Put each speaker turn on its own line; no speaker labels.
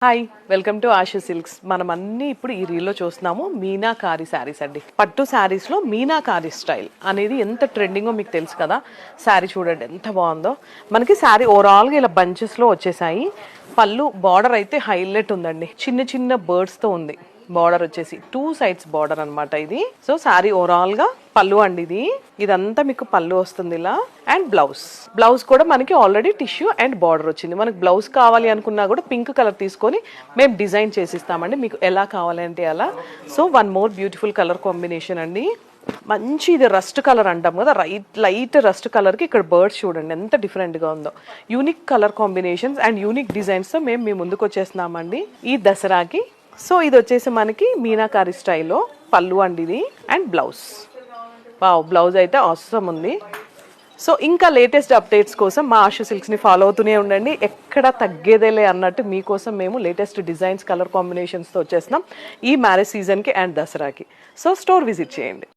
Hi welcome to Ashu silks. మనం అన్ని ఇప్పుడు ఈ రీల్లో చూస్తున్నాము మీనాకారి శారీస్ అండి. పట్టు శారీస్లో మీనాకారి స్టైల్ అనేది ఎంత ట్రెండింగో మీకు తెలుసు కదా. శారీ చూడండి ఎంత బాగుందో. మనకి శారీ ఓవరాల్గా ఇలా బంచెస్లో వచ్చేసాయి. పళ్ళు బార్డర్ అయితే హైలైట్ ఉందండి, చిన్న చిన్న బర్డ్స్తో ఉంది. బార్డర్ వచ్చేసి 2 sides బార్డర్ అనమాట ఇది. సో శారీ ఓవరాల్ గా పళ్ళు అండి ఇదంతా మీకు పళ్ళు వస్తుంది ఇలా. అండ్ బ్లౌజ్ కూడా మనకి ఆల్రెడీ టిష్యూ అండ్ బార్డర్ వచ్చింది. మనకి బ్లౌజ్ కావాలి అనుకున్నా కూడా పింక్ కలర్ తీసుకొని మేము డిజైన్ చేసిస్తామండి, మీకు ఎలా కావాలంటే అలా. So one more beautiful colour combination అండి. మంచి ఇది రస్ట్ కలర్ అంటాం కదా, లైట్ రస్ట్ కలర్కి ఇక్కడ బర్డ్స్ చూడండి ఎంత డిఫరెంట్గా ఉందో. Unique colour combinations and unique డిజైన్స్తో మేము మీ ముందుకు వచ్చేస్తున్నామండి ఈ దసరాకి. సో ఇది వచ్చేసి మనకి మీనాకారి స్టైల్లో పళ్ళు అండి ఇది. అండ్ బ్లౌజ్ అయితే అవసరం ఉంది. సో ఇంకా లేటెస్ట్ అప్డేట్స్ కోసం మా ఆశు సిల్క్స్ని ఫాలో అవుతూనే ఉండండి. ఎక్కడ తగ్గేదేలే అన్నట్టు మీకోసం మేము లేటెస్ట్ డిజైన్స్ కలర్ కాంబినేషన్స్తో వచ్చేస్తున్నాం ఈ మ్యారేజ్ సీజన్కి అండ్ దసరాకి. సో స్టోర్ విజిట్ చేయండి.